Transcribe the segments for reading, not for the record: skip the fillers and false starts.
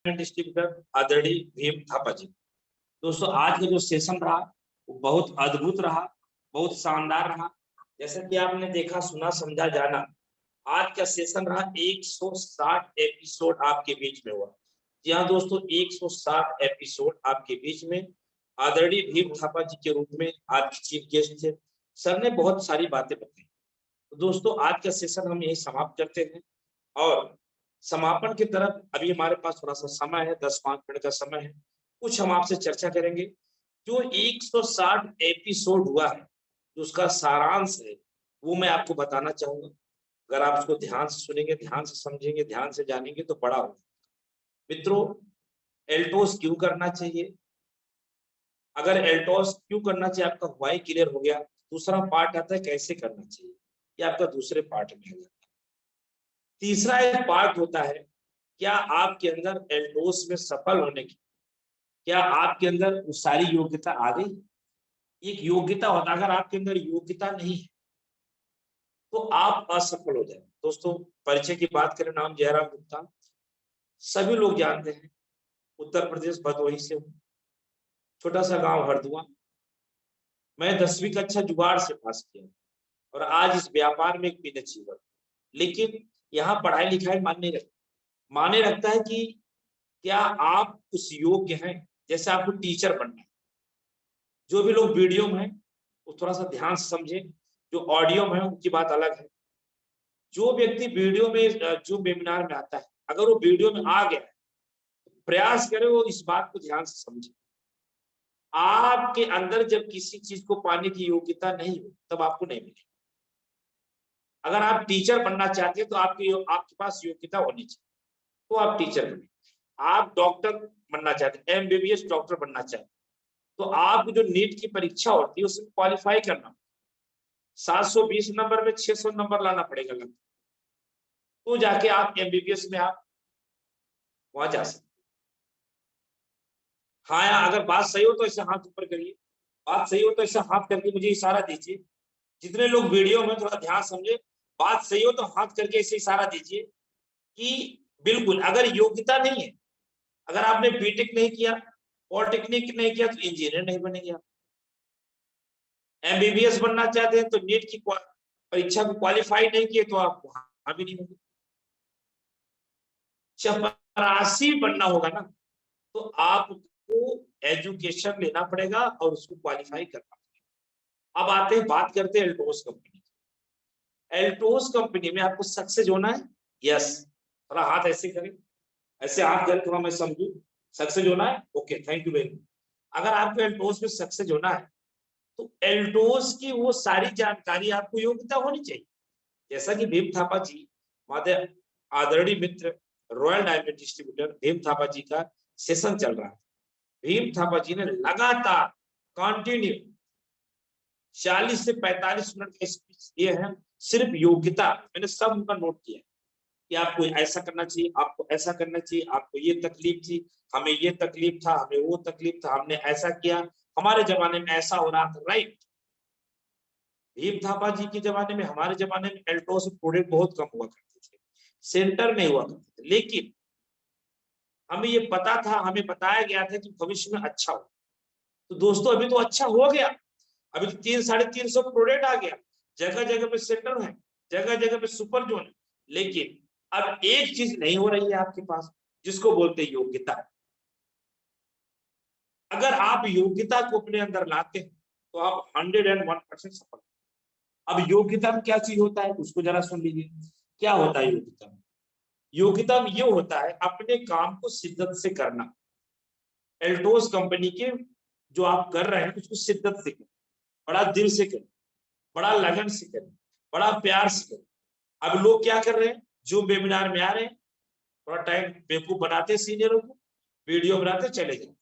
Distributor आदरणीय भीम थापा जी। दोस्तों आज का जो सेशन रहा वो बहुत अद्भुत रहा, बहुत शानदार रहा। जैसा कि आपने देखा, सुना, समझा, जाना। आज का सेशन रहा 160 एपिसोड आपके बीच में हुआ। जी हाँ दोस्तों, 160 एपिसोड आपके बीच में आदरणीय भीम थापा जी के रूप में आज चीफ गेस्ट थे। सर ने बहुत सारी बातें बताई। तो दोस्तों आज का सेशन हम यही समाप्त करते हैं और समापन की तरफ अभी हमारे पास थोड़ा सा समय है, 10-5 मिनट का समय है। कुछ हम आपसे चर्चा करेंगे। जो 160 एपिसोड हुआ है, जो उसका सारांश है, वो मैं आपको बताना चाहूंगा। अगर आप उसको ध्यान से सुनेंगे, ध्यान से समझेंगे, ध्यान से जानेंगे तो बड़ा होगा। मित्रों, एल्टोस क्यों करना चाहिए? अगर एल्टोस क्यों करना चाहिए आपका व्हाई क्लियर हो गया, दूसरा पार्ट आता है कैसे करना चाहिए, ये आपका दूसरे पार्ट में आ जाता है। तीसरा एक पार्ट होता है, क्या आपके अंदर एल्टोस में सफल होने की, क्या आपके अंदर वो सारी योग्यता आ गई? एक योग्यता होता है, अगर आपके अंदर योग्यता नहीं है तो आप असफल हो जाए। दोस्तों परिचय की बात करें, नाम जयराम गुप्ता, सभी लोग जानते हैं, उत्तर प्रदेश भदोही से हूँ, छोटा सा गांव हरदुआ। मैं 10वीं कक्षा जुगाड़ से पास किया और आज इस व्यापार में एक पीएचडी। लेकिन यहाँ पढ़ाई लिखाई माने रखता है कि क्या आप उस योग्य हैं। जैसे आपको टीचर बनना है, जो भी लोग वीडियो में हैं वो थोड़ा सा ध्यान से समझे, जो ऑडियो में है उनकी बात अलग है। जो व्यक्ति वीडियो में, जो वेबिनार में आता है, अगर वो वीडियो में आ गया है, प्रयास करे वो इस बात को ध्यान से समझे। आपके अंदर जब किसी चीज को पाने की योग्यता नहीं हो तब आपको नहीं मिलेगी। अगर आप टीचर बनना चाहते हैं तो आपके पास योग्यता होनी चाहिए, तो आप टीचर बने। आप डॉक्टर बनना चाहते हैं, एमबीबीएस डॉक्टर बनना चाहते हैं, तो आपको जो नीट की परीक्षा होती है उसमें क्वालिफाई करना, 720 नंबर में 600 नंबर लाना पड़ेगा लगभग, तो जाके आप एमबीबीएस में आप वहां जा सकते। हाँ, अगर बात सही हो तो ऐसे हाथ ऊपर करिए, बात सही हो तो ऐसा हाथ करके मुझे इशारा दीजिए। जितने लोग वीडियो में थोड़ा ध्यान समझे, बात सही हो तो हाथ करके ऐसे इशारा दीजिए कि बिल्कुल। अगर योग्यता नहीं है, अगर आपने बीटेक नहीं किया, पॉलिटेक्निक नहीं किया, तो इंजीनियर नहीं बनेंगे आप। एमबीबीएस बनना चाहते हैं तो नीट की परीक्षा को क्वालिफाई नहीं किए तो आप वहां भी नहीं होंगे। चपरासी बनना होगा ना, तो आपको एजुकेशन लेना पड़ेगा और उसको क्वालिफाई करना पड़ेगा। अब आते हैं, बात करते हैं एल्टोस कंपनी। एल्टोस कंपनी में आपको सक्सेस होना है। यस, थोड़ा हाथ ऐसे करें, ऐसे हाथ करके थोड़ा मैं समझू। सक्सेस होना है, okay, thank you very much. अगर आपको एल्टोस में सक्सेस होना है तो एल्टोस की वो सारी जानकारी आपको योग्यता होनी चाहिए। जैसा कि भीम थापा जी, हमारे आदरणीय मित्र Royal Diamond distributor Bhim Thapa ji का सेशन चल रहा है। भीम थापा जी ने लगातार कंटिन्यू 40 से 45 मिनट का स्पीच दिए हैं, सिर्फ योग्यता। मैंने सब उनका नोट किया कि आपको ऐसा करना चाहिए, आपको ऐसा करना चाहिए, आपको ये तकलीफ थी, हमें ये तकलीफ था, हमें वो तकलीफ था, हमने ऐसा किया, हमारे जमाने में ऐसा हो रहा था। राइट, भीम थापा जी के जमाने में, हमारे जमाने में एल्टोस प्रोडक्ट बहुत कम हुआ करते थे, सेंटर में हुआ करते थे। लेकिन हमें ये पता था, हमें बताया गया था कि भविष्य में अच्छा हो। तो दोस्तों अभी तो अच्छा हो गया, अभी तो 300-350 प्रोडक्ट आ गया, जगह जगह पे सेंटर है, जगह जगह पे सुपर जोन है। लेकिन अब एक चीज नहीं हो रही है आपके पास, जिसको बोलते हैं योग्यता। अगर आप योग्यता को अपने अंदर लाते हैं तो आप 101% सफल। अब योग्यता में क्या चीज होता है उसको जरा सुन लीजिए। क्या होता है योग्यता में? योग्यता में ये होता है अपने काम को शिद्दत से करना। एल्टोस कंपनी के जो आप कर रहे हैं उसको शिद्दत से करें, बड़ा दिल से करें, बड़ा लगन से करें, बड़ा प्यार से करें। अब लोग क्या कर रहे हैं, जो वेबिनार में आ रहे हैं, थोड़ा टाइम बेवकूफ बनाते हैं सीनियरों को, वीडियो बनाते चले जाते।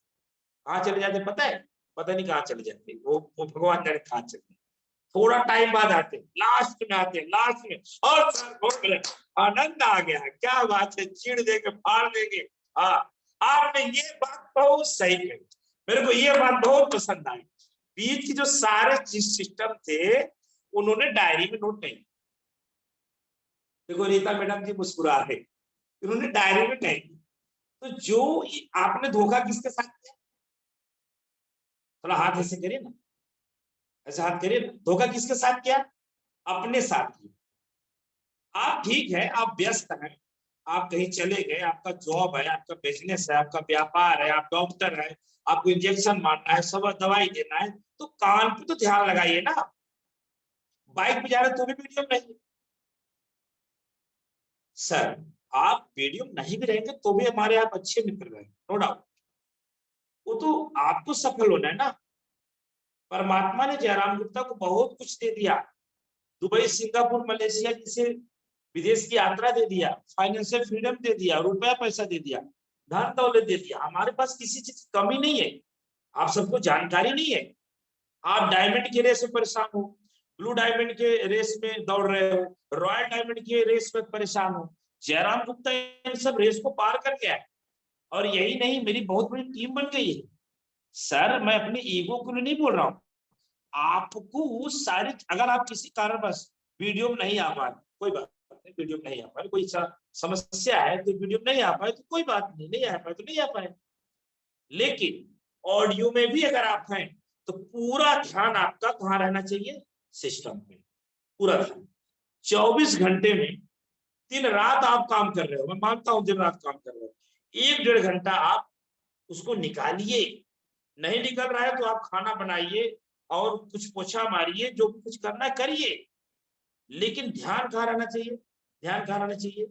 कहाँ चले जाते पता है? पता नहीं कहाँ चले जाते, वो भगवान जाने कहाँ चले। थोड़ा टाइम बाद आते, लास्ट में आते, लास्ट में, और सर आनंद आ गया, क्या बात है, चीड़ देंगे, फाड़ देंगे। हाँ, आपने ये बात बहुत सही कही, मेरे को ये बात बहुत पसंद आई। बीच की जो सारे सिस्टम थे उन्होंने डायरी में नोट नहीं। देखो रीता मैडम जी मुस्कुरा रहे, उन्होंने डायरी में नहीं, तो जो आपने धोखा किसके साथ किया, थोड़ा हाथ ऐसे करिए ना, ऐसे हाथ करिए ना, धोखा किसके साथ किया, अपने साथ किया। आप ठीक है, आप व्यस्त हैं, आप कहीं चले गए, आपका जॉब है, आपका बिजनेस है, आपका व्यापार है, आप डॉक्टर है, आपको इंजेक्शन मारना है, सब दवाई देना है, तो कान पे तो ध्यान लगाइए ना। बाइक पे जा रहे तो भी वीडियो नहीं। सर आप वीडियो नहीं भी रहेंगे तो भी हमारे आप अच्छे मित्र रहेंगे, नो डाउट। वो तो आपको सफल होना है ना। परमात्मा ने जयराम गुप्ता को बहुत कुछ दे दिया, दुबई, सिंगापुर, मलेशिया जैसे विदेश की यात्रा दे दिया, फाइनेंशियल फ्रीडम दे दिया, रुपया पैसा दे दिया, धन दौलत दे दिया। हमारे पास किसी चीज की कमी नहीं है, आप सबको जानकारी नहीं है। आप डायमंड के रेस में परेशान हो, ब्लू डायमंड के रेस में दौड़ रहे हो, रॉयल डायमंड के रेस में परेशान हो। जयराम गुप्ता इन सब रेस को पार कर गया है, और यही नहीं, मेरी बहुत बड़ी टीम बन गई है। सर मैं अपनी ईगो को नहीं बोल रहा हूँ, आपको वो सारी, अगर आप किसी कारणवश वीडियो में नहीं आ पा रहे, कोई बात नहीं, वीडियो में नहीं आ पाए, कोई समस्या है तो वीडियो में नहीं आ पाए तो कोई बात नहीं, नहीं आ पाए तो नहीं आ पाए। लेकिन ऑडियो में भी अगर आप हैं तो पूरा ध्यान आपका कहाँ रहना चाहिए, सिस्टम पे, पूरा ध्यान। 24 घंटे में दिन रात आप काम कर रहे हो, मैं मानता हूं दिन रात काम कर रहे हो, 1-1.5 घंटा आप उसको निकालिए। नहीं निकल रहा है तो आप खाना बनाइए और कुछ पोछा मारिए, जो कुछ करना है करिए, लेकिन ध्यान कहाँ रहना चाहिए, ध्यान कहाँ रहना चाहिए,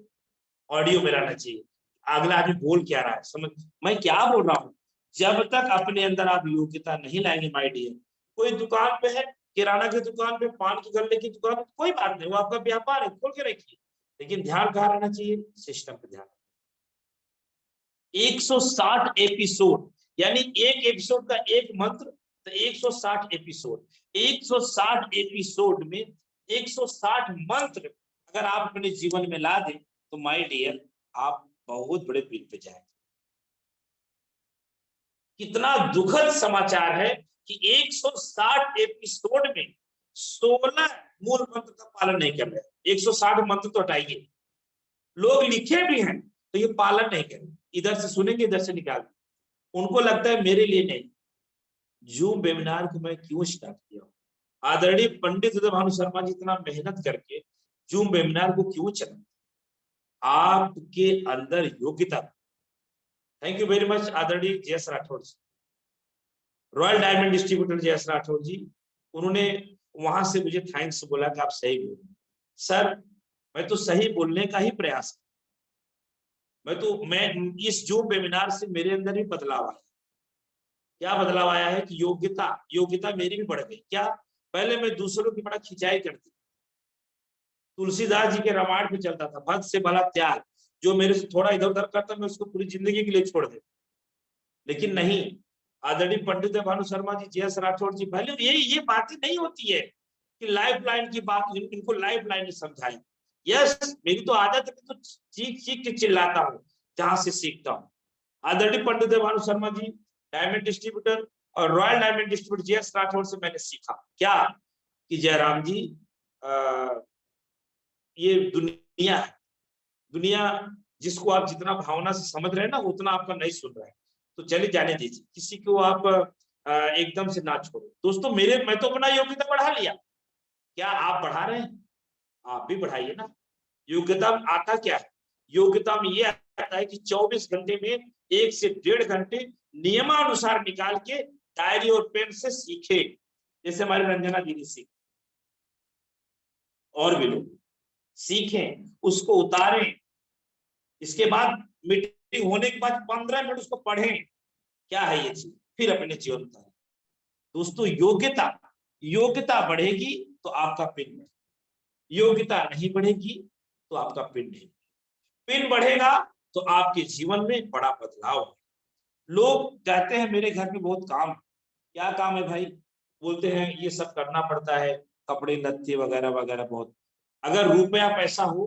ऑडियो में रहना चाहिए। अगला आदमी बोल क्या रहा है, समझ मैं क्या बोल रहा हूँ। जब तक अपने अंदर आप योग्यता नहीं लाएंगे माय डियर, कोई दुकान पे है, किराना की दुकान पे, पान की गल्ले की दुकान, कोई बात नहीं, वो आपका व्यापार है, खोल के रखिए, लेकिन ध्यान कहाँ रहना चाहिए, सिस्टम पे ध्यान। 160 एपिसोड, यानी एक एपिसोड का एक मंत्र, तो 160 एपिसोड, 160 एपिसोड में 160 मंत्र अगर आप अपने जीवन में ला दें तो माय डियर आप बहुत बड़े पीक पे जाएंगे। कितना दुखद समाचार है कि 160 एपिसोड में 16 मूल मंत्र का पालन नहीं कर रहे। 160 मंत्र तो हटाइए, लोग लिखे भी हैं तो ये पालन नहीं करें, इधर से सुनेंगे इधर से निकाल, उनको लगता है मेरे लिए नहीं। जूम वेबिनार को मैं क्यों स्टार्ट किया, आदरणीय पंडित उदय भानु शर्मा जी इतना मेहनत करके जूम वेबिनार को क्यों चला, आपके अंदर योग्यता। थैंक यू वेरी मच आदरणीय जयस राठौड़ जी, रॉयल डायमंड डिस्ट्रीब्यूटर जयस राठौड़ जी, उन्होंने वहां से मुझे थैंक्स बोला कि आप सही बोल रहे। सर मैं तो सही बोलने का ही प्रयास, मैं इस जूम वेबिनार से मेरे अंदर भी बदलाव आया। क्या बदलाव आया है कि योग्यता मेरी भी बढ़ गई। क्या, पहले मैं दूसरों की बड़ा खिंचाई करती, तुलसीदास जी के रामायण पे चलता था, भक्त से भला त्याग, जो मेरे से थोड़ा इधर उधर करता मैं उसको पूरी जिंदगी के लिए छोड़ देता। लेकिन नहीं, आदरणीय पंडित भानु शर्मा जी, जयस राठौड़ जी, पहले ये बातें नहीं होती है कि लाइफ लाइन की बात, इनको लाइफ लाइन समझाएं। यस, मेरी तो आदत है, तो चीख चीख के चिल्लाता हूँ जहां से सीखता हूँ। आदरणीय पंडित भानु शर्मा जी, डायमंड डिस्ट्रीब्यूटर और रॉयल डायमंड डिस्ट्रीब्यूटर जयस राठौड़ से मैंने सीखा क्या, कि जयराम जी ये दुनिया है, दुनिया जिसको आप जितना भावना से समझ रहे हैं ना उतना आपका नहीं सुन रहा है, तो चले जाने दीजिए, किसी को आप एकदम से ना छोड़ो। दोस्तों मैं तो अपना योग्यता बढ़ा लिया, क्या आप बढ़ा रहे हैं, आप भी बढ़ाइए ना। योग्यता में आता क्या है, योग्यता में ये आता है कि 24 घंटे में 1 से 1.5 घंटे नियमानुसार निकाल के डायरी और पेन से सीखे, जैसे हमारी रंजना दीदी सीख, और भी लोग सीखें, उसको उतारें, इसके बाद मीटिंग होने के बाद 15 मिनट उसको पढ़ें, क्या है ये चीज, फिर अपने जीवन में। दोस्तों योग्यता बढ़ेगी तो आपका पिन बढ़ेगा, योग्यता नहीं बढ़ेगी तो आपका पिन नहीं, पिन बढ़ेगा तो आपके जीवन में बड़ा बदलाव है। लोग कहते हैं मेरे घर में बहुत काम, क्या काम है भाई, बोलते हैं ये सब करना पड़ता है, कपड़े लत्ते वगैरह वगैरह बहुत। अगर रुपया पैसा हो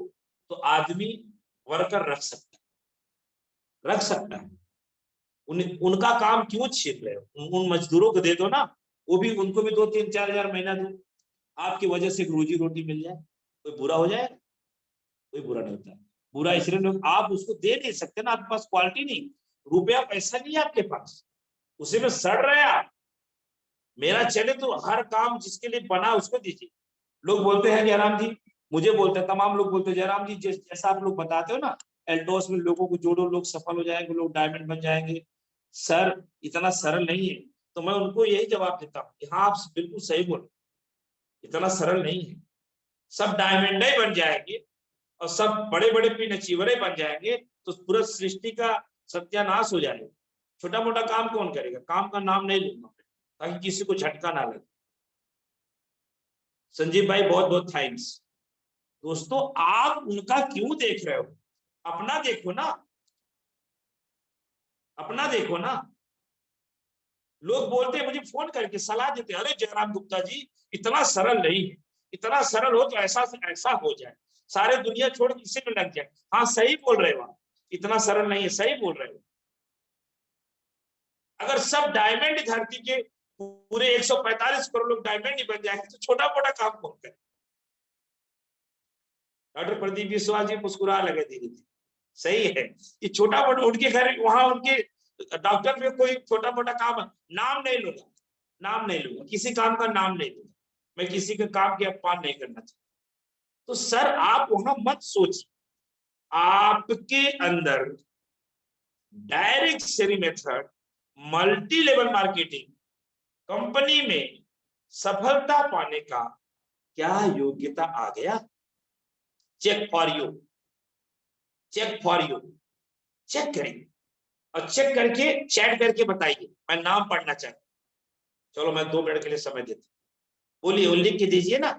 तो आदमी वर्कर रख सकता है, उनका काम क्यों छीन रहे हो, उन मजदूरों को दे दो ना, वो भी, उनको भी 2-3-4 हजार महीना दो, आपकी वजह से रोजी रोटी मिल जाए, कोई बुरा हो जाए, कोई बुरा नहीं होता। बुरा इसलिए लोग, आप उसको दे नहीं सकते ना, आपके पास क्वालिटी नहीं, रुपया पैसा नहीं है आपके पास, उसी में सड़ रहे आप। मेरा चले तो हर काम जिसके लिए बना उसको दीजिए। लोग बोलते हैं जयराम जी, मुझे बोलते हैं, तमाम लोग बोलते हैं जयराम जी जैसा आप लोग बताते हो ना, एल्टोस में लोगों को जोड़ो, लोग सफल हो जाएंगे, लोग डायमंड बन जाएंगे। सर इतना सरल नहीं है। तो मैं उनको यही जवाब देता हूँ कि हाँ आप बिल्कुल सही बोल, इतना सरल नहीं है। सब डायमंड ही बन जाएंगे और सब बड़े बड़े पिन अचीवर बन जाएंगे तो पूरा सृष्टि का सत्यानाश हो जाएगा। छोटा मोटा काम कौन करेगा? काम का नाम नहीं लूंगा ताकि किसी को झटका ना लगे। संजीव भाई बहुत बहुत थैंक्स। दोस्तों आप उनका क्यों देख रहे हो? अपना देखो ना, अपना देखो ना। लोग बोलते हैं, मुझे फोन करके सलाह देते हैं, अरे जयराम गुप्ता जी इतना सरल नहीं है, इतना सरल हो तो ऐसा से ऐसा हो जाए, सारे दुनिया छोड़ के इसी में लग जाए। हाँ सही बोल रहे हो आप, इतना सरल नहीं है, सही बोल रहे हो। अगर सब डायमंड धरती के पूरे 145 करोड़ लोग डायमंड ही बन जाएंगे तो छोटा मोटा काम कौन करे? डॉक्टर प्रदीप विश्वास जी मुस्कुरा लगे धीरे धीरे। सही है, ये छोटा मोटा उनके घर वहां उनके डॉक्टर में कोई छोटा मोटा काम है, नाम नहीं लूंगा, नाम नहीं लूंगा, किसी काम का नाम नहीं लूंगा, मैं किसी के काम के अपमान नहीं करना चाहता। तो सर आप वहां मत सोचिए, आपके अंदर direct selling method, multi level marketing, company में सफलता पाने का क्या योग्यता आ गया? Check for you, check for you, check करेंगे और चेक करके चैट करके बताइए, मैं नाम पढ़ना चाहता हूं। चलो मैं 2 मिनट के लिए समय देता हूं, बोलिए, लिख के दीजिए ना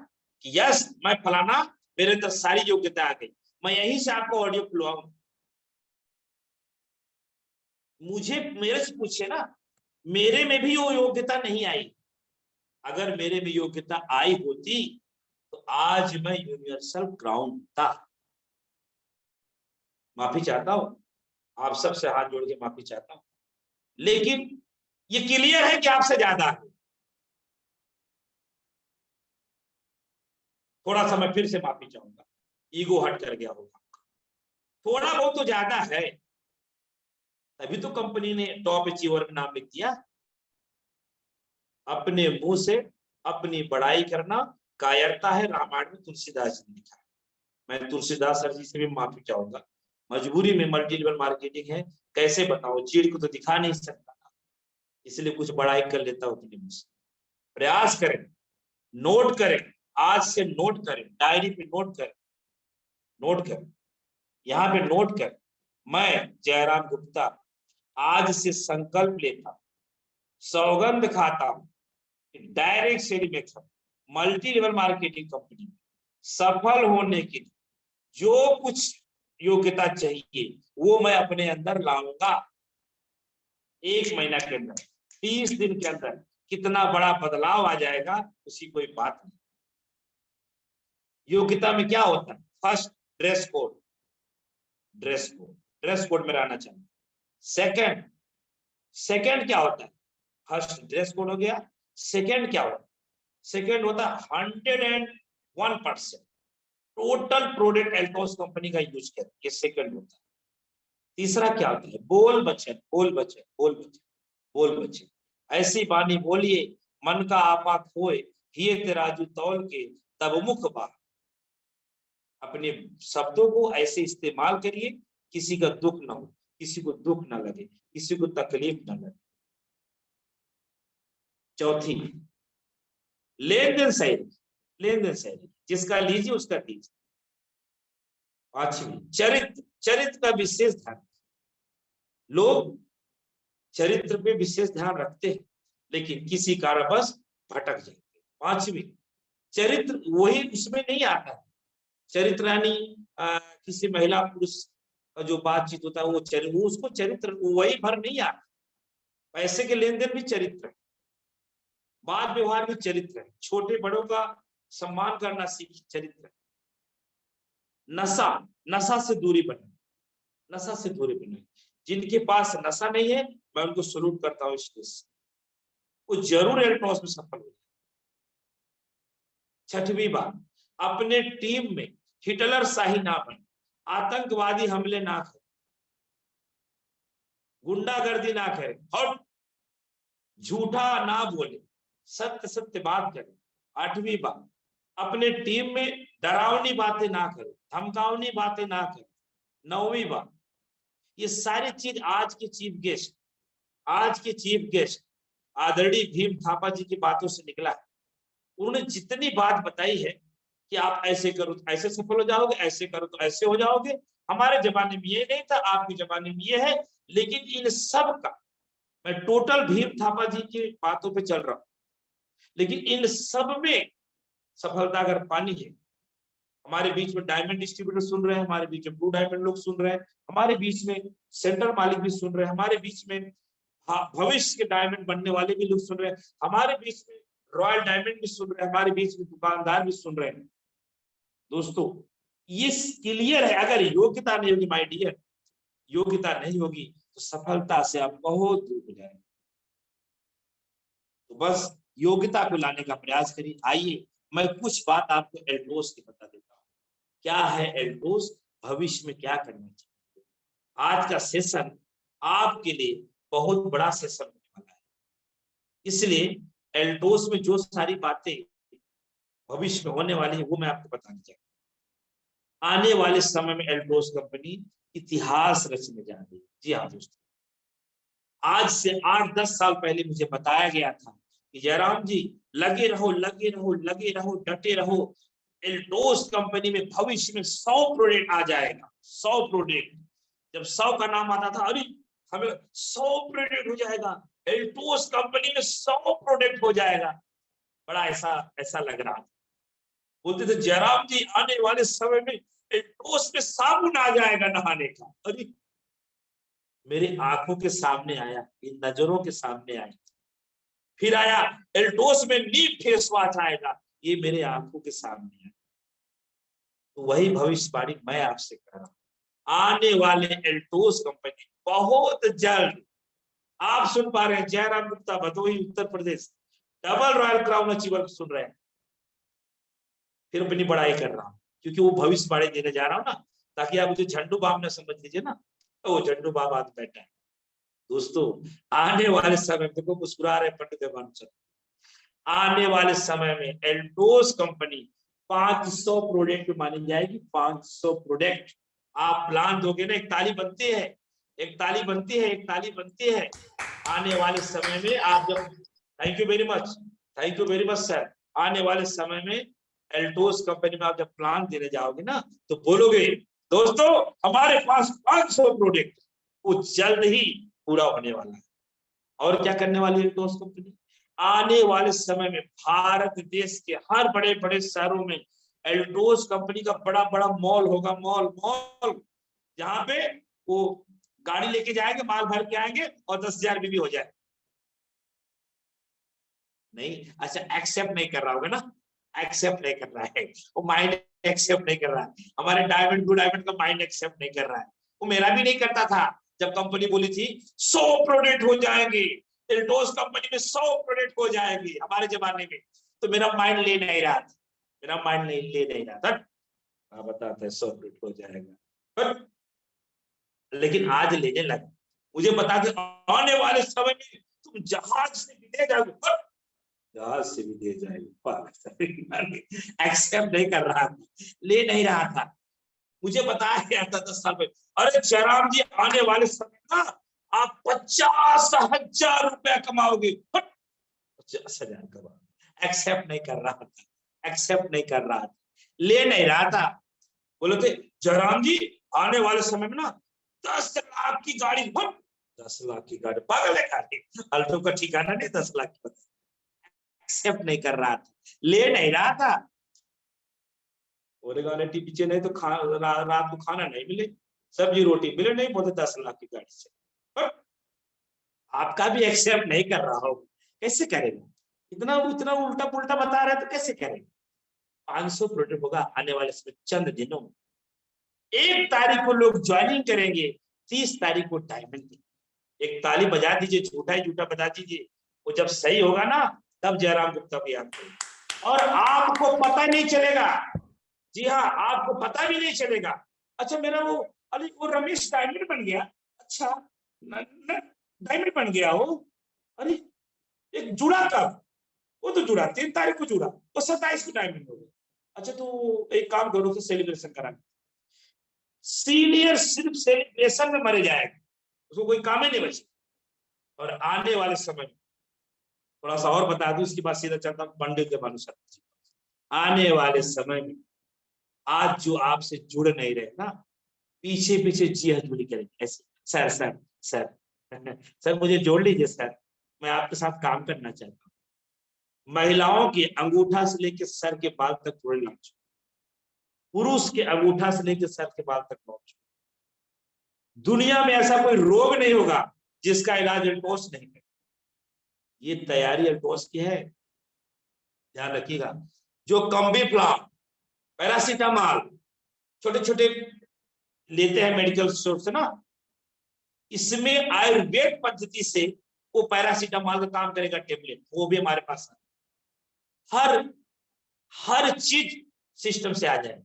कि यस मैं फलाना, मेरे अंदर सारी योग्यता आ गई। मैं यहीं से आपको ऑडियो खुलवाऊंगा। मुझे मेरे से पूछिए ना, मेरे में भी वो योग्यता नहीं आई। अगर मेरे में योग्यता आई होती तो आज मैं यूनिवर्सल क्राउन था। माफी चाहता हूं, आप सबसे हाथ जोड़ के माफी चाहता हूं, लेकिन ये क्लियर है कि आपसे ज्यादा है। थोड़ा सा मैं फिर से माफी चाहूंगा, ईगो हट कर गया होगा, थोड़ा बहुत तो ज्यादा है, तभी तो कंपनी ने टॉप अचीवर में नाम लिख दिया। अपने मुंह से अपनी बड़ाई करना कायरता है, रामायण में तुलसीदास जी ने लिखा है। मैं तुलसीदास सर जी से भी माफी चाहूंगा, मजबूरी में मल्टी लेवल मार्केटिंग है, कैसे बताओ, चीड़ को तो दिखा नहीं सकता, इसलिए कुछ बड़ाई कर लेता हूं अपने मुंह से। प्रयास करें, नोट करें, आज से नोट करें, डायरी पे नोट करें, नोट करें, यहाँ पे नोट करें। मैं जयराम गुप्ता आज से संकल्प लेता हूं, सौगंध खाता हूं, direct selling method, multi level marketing company सफल होने के लिए जो कुछ योग्यता चाहिए वो मैं अपने अंदर लाऊंगा। 1 महीना के अंदर, 30 दिन के अंदर कितना बड़ा बदलाव आ जाएगा उसकी कोई बात नहीं। योग्यता में क्या होता है? First, dress code, dress code, dress code में रहना चाहिए। सेकंड, सेकंड क्या होता है? फर्स्ट ड्रेस कोड हो गया, सेकंड क्या होता है? सेकंड होता है 101% टोटल प्रोडक्ट एल्टोस कंपनी का यूज कर, ये सेकंड होता है। तीसरा क्या होता है? बोल बचन, बोल बचन, बोल बचन, बोल बचन। ऐसी बानी बोलिए मन का आपा खोए, हिये तेराजू तौल के तब मुख बा। अपने शब्दों को ऐसे इस्तेमाल करिए किसी का दुख ना हो, किसी को दुख ना लगे, किसी को तकलीफ ना लगे। चौथी, लेन देन सही, लेन देन सही, जिसका लीजिए उसका दीजिए। पांचवी, चरित्र, चरित्र का विशेष ध्यान। लोग चरित्र पे विशेष ध्यान रखते हैं लेकिन किसी कारणवश भटक जाते हैं। पांचवी, चरित्र वही उसमें नहीं आता है। चरित्र यानी किसी महिला पुरुष का जो बातचीत होता है वो चरित्र, उसको चरित्र वही भर नहीं आता। पैसे के लेन देन भी चरित्र है, बात व्यवहार भी चरित्र है, छोटे बड़ों का सम्मान करना सीख चरित्र है। नशा, नशा से दूरी बने, नशा से दूरी बने। जिनके पास नशा नहीं है मैं उनको सलूट करता हूँ, इसलिए वो जरूर एल्टोस में सफल हो। छठवीं बात, अपने टीम में हिटलर शाही ना बने। आतंकवादी हमले ना करें, गुंडागर्दी ना करें और झूठा ना बोले, सत्य सत्य बात करें। 8वीं बात, अपने टीम में डरावनी बातें ना करें, धमकावनी बातें ना करें। 9वीं बात, ये सारी चीज आज के चीफ गेस्ट आदरणीय भीम थापा जी की बातों से निकला है। उन्होंने जितनी बात बताई है कि आप ऐसे करो तो ऐसे सफल हो जाओगे, ऐसे करो तो ऐसे हो जाओगे, हमारे जमाने में ये नहीं था, आपके जमाने में ये है। लेकिन इन सब का मैं टोटल भीम थापा जी की बातों पे चल रहा हूं, लेकिन इन सब में सफलता अगर पानी है, हमारे बीच में डायमंड डिस्ट्रीब्यूटर सुन रहे हैं, हमारे बीच में ब्लू डायमंड लोग सुन रहे हैं, हमारे बीच में सेंट्रल मालिक भी सुन रहे हैं, हमारे बीच में भविष्य के डायमंड बनने वाले भी लोग सुन रहे हैं, हमारे बीच में रॉयल डायमंड भी सुन रहे हैं, हमारे बीच में दुकानदार भी सुन रहे हैं। दोस्तों ये क्लियर है, अगर योग्यता नहीं होगी माय डियर, योग्यता नहीं होगी तो सफलता से आप बहुत दूर हो जाएंगे। तो बस योग्यता को लाने का प्रयास करिए। आइए मैं कुछ बात आपको एल्टोस की बता देता हूँ। क्या है एल्टोस, भविष्य में क्या करना चाहिए। आज का सेशन आपके लिए बहुत बड़ा सेशन होने वाला है, इसलिए एल्टोस में जो सारी बातें भविष्य में होने वाली है वो मैं आपको बताना चाहूंगा। आने वाले समय में एल्टोस कंपनी इतिहास रचने जा रही है। जी हाँ दोस्तों, आज से 8-10 साल पहले मुझे बताया गया था कि जयराम जी लगे रहो लगे रहो लगे रहो, डटे रहो, एल्टोस कंपनी में भविष्य में 100 प्रोडक्ट आ जाएगा। 100 प्रोडक्ट, जब 100 का नाम आता था, अरे हमें 100 प्रोडक्ट हो जाएगा, एल्टोस कंपनी में 100 प्रोडक्ट हो जाएगा, बड़ा ऐसा लग रहा था। बोलते थे जयराम जी आने वाले समय में एल्टोस में साबुन आ जाएगा नहाने का। अरे मेरे आंखों के सामने आया, इन नजरों के सामने आया। फिर आया एल्टोस में नीम फेस वॉश आएगा, ये मेरे आंखों के सामने आया। तो वही भविष्यवाणी मैं आपसे कर रहा हूं। आने वाले एल्टोस कंपनी बहुत जल्द, आप सुन पा रहे हैं Jairam Gupta Bhadohi Uttar Pradesh double royal crown achiever सुन रहे हैं। फिर अपनी बड़ाई कर रहा हूं क्योंकि वो भविष्यवाणी देने जा रहा हूं ना, ताकि आप मुझे झंडू बाम न समझ लीजिए ना, तो वो झंडू बाम आज बैठा है। दोस्तों आने वाले समय में, देखो मुस्कुरा रहे पंडित देवानंद, आने वाले समय में एल्टोस कंपनी 500 प्रोडक्ट मानी जाएगी। 500 प्रोडक्ट आप प्लान दोगे ना, एक ताली बनती है, एक ताली बनती है, एक ताली बनती है। आने वाले समय में आप जब, thank you very much sir, आने वाले समय में एल्टोस कंपनी में आप जब प्लान देने जाओगे ना, तो बोलोगे दोस्तों हमारे पास 500 प्रोडक्ट, वो जल्द ही पूरा होने वाला है। और क्या करने वाली है एल्टोस कंपनी, आने वाले समय में भारत देश के हर बड़े बड़े शहरों में एल्टोस कंपनी का बड़ा बड़ा मॉल होगा, मॉल जहां पे वो गाड़ी लेके जाएंगे, माल भर के आएंगे और 10,000 भी हो जाए। नहीं, अच्छा एक्सेप्ट नहीं कर रहा होगा ना, एक्सेप्ट नहीं कर रहा है वो, माइंड एक्सेप्ट नहीं कर रहा है, हमारे डायमंड ब्लू डायमंड का माइंड एक्सेप्ट नहीं कर रहा है। वो मेरा भी नहीं करता था जब कंपनी बोली थी 100 प्रोडक्ट हो जाएंगे, एल्टोस कंपनी में 100 प्रोडक्ट हो जाएंगे हमारे जमाने में, तो मेरा माइंड ले नहीं रहा था, मेरा माइंड ले नहीं रहा था। हाँ बताते 100 प्रोडक्ट हो जाएगा, लेकिन आज लेने लगा। मुझे बता दे आने वाले समय में तुम जहाज से भी ले जाओगे, जहाज से भी दे जाएगी। एक्सेप्ट नहीं कर रहा था, ले नहीं रहा था। मुझे बताया गया था 10 साल पहले, अरे जयराम जी आने वाले समय ना आप 50,000 रुपया कमाओगे, 50,000 कमाओगे। एक्सेप्ट नहीं कर रहा था, एक्सेप्ट नहीं कर रहा था, ले नहीं रहा था। बोले थे जयराम जी आने वाले समय में ना 10 लाख की गाड़ी, 10 लाख की गाड़ी, पागल है गाड़ी, अल्टो का ठिकाना नहीं 10 लाख की। एक्सेप्ट नहीं कर रहा था, ले नहीं रहा था। बोलेगा टीवी पीछे नहीं तो रात को खाना नहीं मिले, सब्जी रोटी मिले नहीं, बोलते 10 लाख की गाड़ी से। आपका भी एक्सेप्ट नहीं कर रहा हो, कैसे करेगा, इतना इतना उल्टा पुल्टा बता रहे तो कैसे करेगा। 500 प्रोडक्ट होगा आने वाले चंद दिनों में। 1 तारीख को लोग ज्वाइनिंग करेंगे, 30 तारीख को डायमंड। एक ताली बजा दीजिए, झूठा ही झूठा बजा दीजिए, वो जब सही होगा ना तब जयराम गुप्ता भी आपको, और आपको पता नहीं चलेगा। जी हाँ, आपको पता भी नहीं चलेगा। अच्छा मेरा वो, अरे वो रमेश डायमंड बन गया, अच्छा डायमंड बन गया वो, अरे एक जुड़ा कब, वो तो जुड़ा 3 तारीख को जुड़ा, तो 27 को डायमंड हो गया। अच्छा तो एक काम करो तो सेलिब्रेशन करा, सीनियर सिर्फ सेलिब्रेशन में मरे जाएगा, उसको कोई काम ही नहीं बचे। और आने वाले समय में थोड़ा सा और बता दूं, इसके बाद सीधा चलता हूं पंडित देवानु शर्मा जी। आने वाले समय में आज जो आपसे जुड़ नहीं रहे ना, पीछे पीछे जी हजूरी करेंगे ऐसे, सर सर सर सर मुझे जोड़ लीजिए सर, मैं आपके साथ काम करना चाहता हूँ। महिलाओं के अंगूठा से लेकर सर के बाल तक जोड़ लीजिए, पुरुष के अंगूठा से लेकर सर के बाल तक पहुंचो। दुनिया में ऐसा कोई रोग नहीं होगा जिसका इलाज अल्टोस नहीं है। ये तैयारी अल्टोस की है, ध्यान रखिएगा। जो कम्बी फ्लॉम, पैरासीटामॉल छोटे छोटे लेते हैं मेडिकल स्टोर से ना, इसमें आयुर्वेद पद्धति से वो पैरासीटामॉल का काम करेगा टेबलेट, वो भी हमारे पास है। हर चीज सिस्टम से आ जाए।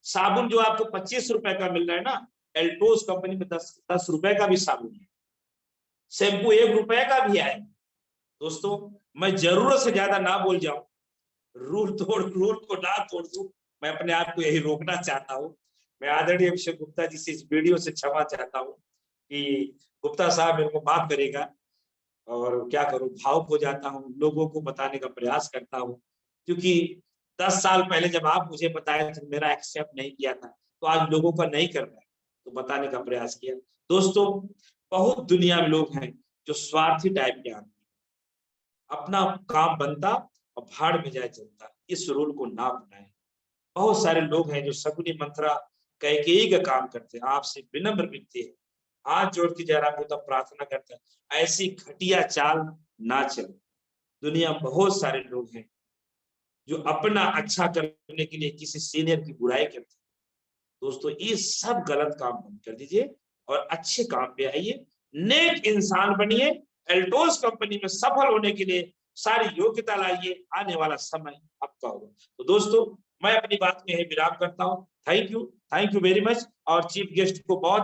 साबुन जो आपको 25 रुपए का मिल रहा है ना, एल्टोस कंपनी में 10 रुपए का भी साबुन है। शैम्पू 1 रुपए का भी है। दोस्तों मैं जरूरत से ज्यादा ना बोल जाऊं, रूल को ना तोड़ दूं, मैं अपने आप को यही रोकना चाहता हूं। मैं आदरणीय अभिषेक गुप्ता जी से इस वीडियो से क्षमा चाहता हूं कि गुप्ता साहब मेरे को माफ करेगा, और क्या करूं, भावुक हो जाता हूं, लोगों को बताने का प्रयास करता हूं, क्योंकि 10 साल पहले जब आप मुझे बताए थे, मेरा एक्सेप्ट नहीं किया था, तो आज लोगों का नहीं कर रहा है, तो बताने का प्रयास किया। दोस्तों बहुत दुनिया में लोग हैं जो स्वार्थी टाइप के आदमी, अपना काम बनता और भाड़ में जाए जनता, इस रूल को ना अपनाएं। बहुत सारे लोग हैं जो शकुनी मंत्रा कैकेयी का काम करते हैं। आपसे विनम्र विनती है, हाथ जोड़ के जयराम को तब प्रार्थना करते हैं, ऐसी घटिया चाल ना चले। दुनिया में बहुत सारे लोग हैं जो अपना अच्छा करने के लिए किसी सीनियर की बुराई करते हैं। दोस्तों ये सब गलत काम बंद कर दीजिए और अच्छे काम पे आइए, नेक इंसान बनिए, एल्टोस कंपनी में सफल होने के लिए सारी योग्यता लाइए, आने वाला समय आपका होगा। तो दोस्तों मैं अपनी बात में विराम करता हूँ। Thank you very much. और चीफ गेस्ट को बहुत